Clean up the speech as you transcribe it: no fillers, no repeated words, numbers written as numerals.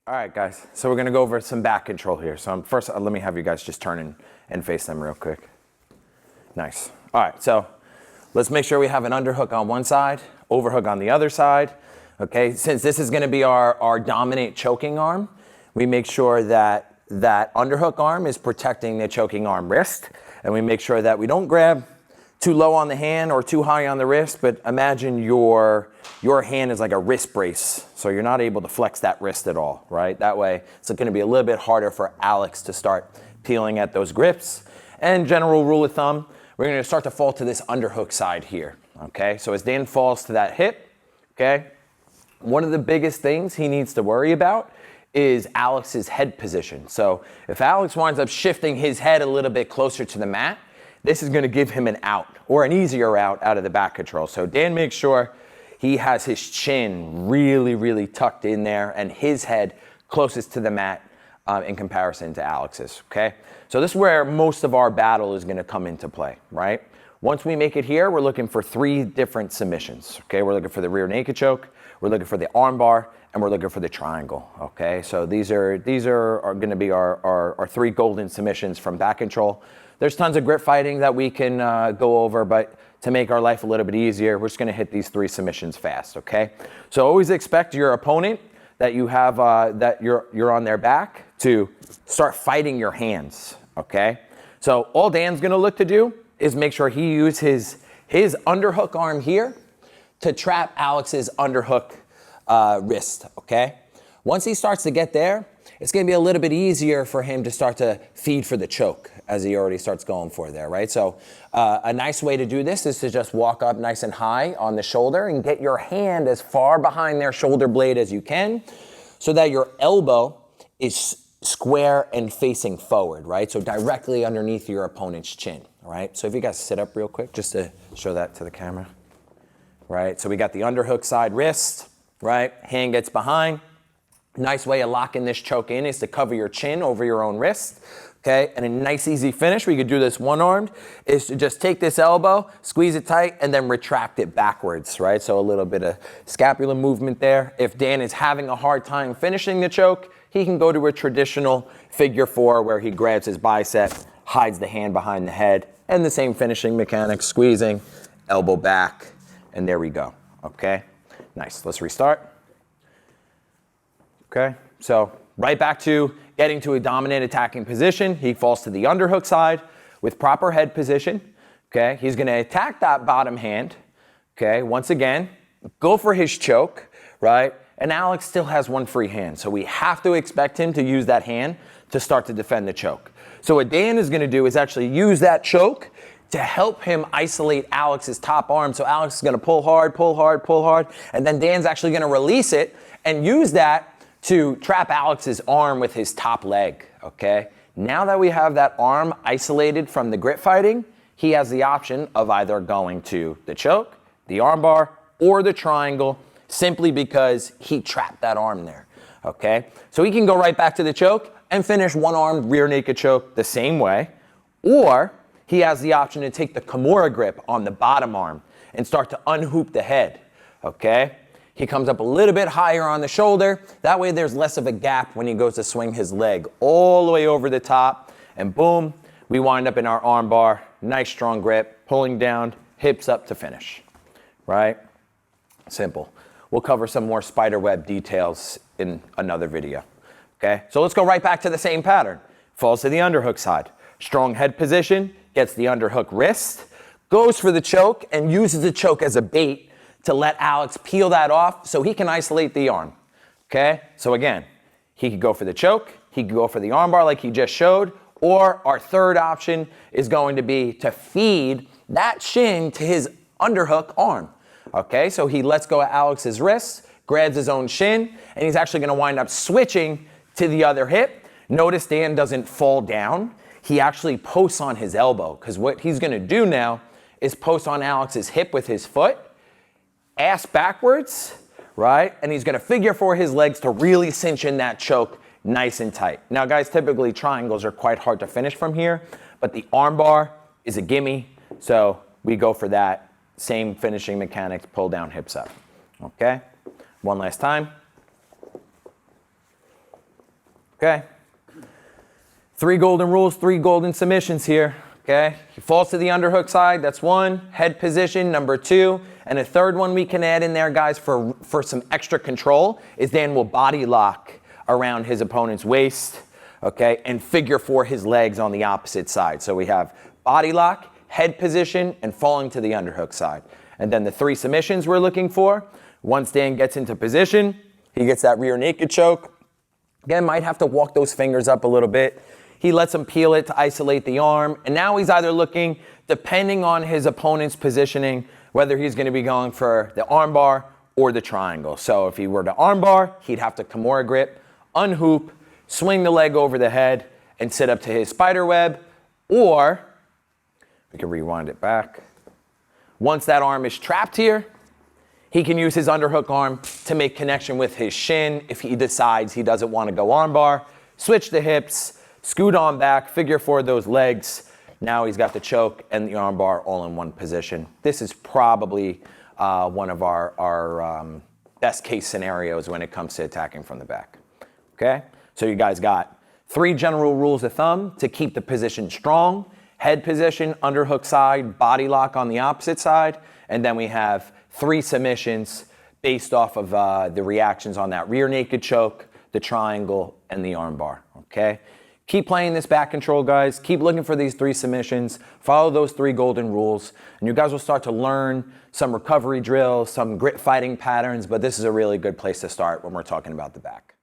All right, guys. So we're going to go over some back control here. So first, let me have you guys just turn and face them real quick. Nice. All right, so let's make sure we have an underhook on one side, overhook on the other side. Okay, since this is going to be our dominant choking arm, we make sure that that underhook arm is protecting the choking arm wrist, and we make sure that we don't grab too low on the hand or too high on the wrist, but imagine your hand is like a wrist brace, so you're not able to flex that wrist at all, right? That way, it's going to be a little bit harder for Alex to start peeling at those grips. And general rule of thumb, we're going to start to fall to this underhook side here, okay? So as Dan falls to that hip, okay, one of the biggest things he needs to worry about is Alex's head position. So if Alex winds up shifting his head a little bit closer to the mat, this is going to give him an out or an easier out of the back control. So Dan makes sure he has his chin really, really tucked in there and his head closest to the mat in comparison to Alex's, okay? So this is where most of our battle is going to come into play, right? Once we make it here, we're looking for 3 different submissions, okay? We're looking for the rear naked choke, we're looking for the arm bar, and we're looking for the triangle, okay? So these are going to be our 3 golden submissions from back control. There's tons of grip fighting that we can go over, but to make our life a little bit easier, we're just going to hit these 3 submissions fast, okay? So always expect your opponent that you have that you're on their back to start fighting your hands, okay? So all Dan's going to look to do is make sure he uses his underhook arm here to trap Alex's underhook wrist, okay? Once he starts to get there, it's going to be a little bit easier for him to start to feed for the choke as he already starts going for there, right? So a nice way to do this is to just walk up nice and high on the shoulder and get your hand as far behind their shoulder blade as you can so that your elbow is square and facing forward, right? So directly underneath your opponent's chin, all right? So if you guys sit up real quick just to show that to the camera, right? So we got the underhook side wrist, right? Hand gets behind. Nice way of locking this choke in is to cover your chin over your own wrist, okay? And a nice easy finish, we could do this one-armed, is to just take this elbow, squeeze it tight, and then retract it backwards, right? So a little bit of scapular movement there. If Dan is having a hard time finishing the choke, he can go to a traditional figure 4 where he grabs his bicep, hides the hand behind the head, and the same finishing mechanics, squeezing, elbow back, and there we go, okay? Nice, let's restart. Okay, so right back to getting to a dominant attacking position. He falls to the underhook side with proper head position. Okay, he's going to attack that bottom hand. Okay, once again, go for his choke, right? And Alex still has one free hand, so we have to expect him to use that hand to start to defend the choke. So what Dan is going to do is actually use that choke to help him isolate Alex's top arm. So Alex is going to pull hard, pull hard, pull hard, and then Dan's actually going to release it and use that to trap Alex's arm with his top leg, okay? Now that we have that arm isolated from the grip fighting, he has the option of either going to the choke, the armbar, or the triangle, simply because he trapped that arm there, okay? So he can go right back to the choke and finish one-armed rear naked choke the same way, or he has the option to take the Kimura grip on the bottom arm and start to unhoop the head, okay? He comes up a little bit higher on the shoulder. That way there's less of a gap when he goes to swing his leg all the way over the top. And boom, we wind up in our arm bar. Nice strong grip, pulling down, hips up to finish, right? Simple. We'll cover some more spiderweb details in another video, okay? So let's go right back to the same pattern. Falls to the underhook side. Strong head position, gets the underhook wrist, goes for the choke and uses the choke as a bait to let Alex peel that off so he can isolate the arm, okay? So again, he could go for the choke, he could go for the armbar like he just showed, or our third option is going to be to feed that shin to his underhook arm, okay? So he lets go of Alex's wrist, grabs his own shin, and he's actually gonna wind up switching to the other hip. Notice Dan doesn't fall down. He actually posts on his elbow, because what he's gonna do now is post on Alex's hip with his foot, ass backwards, right? And he's gonna figure 4 his legs to really cinch in that choke nice and tight. Now guys, typically triangles are quite hard to finish from here, but the armbar is a gimme, so we go for that. Same finishing mechanics, pull down, hips up, okay? One last time. Okay? 3 golden rules, 3 golden submissions here. Okay? He falls to the underhook side. That's 1. Head position, number 2. And a third one we can add in there, guys, for some extra control is Dan will body lock around his opponent's waist, okay, and figure 4 his legs on the opposite side. So we have body lock, head position, and falling to the underhook side. And then the 3 submissions we're looking for. Once Dan gets into position, he gets that rear naked choke. Again, might have to walk those fingers up a little bit. He lets him peel it to isolate the arm. And now he's either looking, depending on his opponent's positioning, whether he's going to be going for the armbar or the triangle. So if he were to armbar, he'd have to Kimura grip, unhoop, swing the leg over the head, and sit up to his spider web. Or, we can rewind it back. Once that arm is trapped here, he can use his underhook arm to make connection with his shin if he decides he doesn't want to go armbar. Switch the hips, scoot on back, figure 4 those legs. Now he's got the choke and the armbar all in one position. This is probably one of our best case scenarios when it comes to attacking from the back. Okay? So you guys got 3 general rules of thumb to keep the position strong. Head position, underhook side, body lock on the opposite side. And then we have 3 submissions based off of the reactions on that rear naked choke, the triangle, and the armbar. Okay? Keep playing this back control, guys. Keep looking for these 3 submissions. Follow those 3 golden rules. And you guys will start to learn some recovery drills, some grit fighting patterns. But this is a really good place to start when we're talking about the back.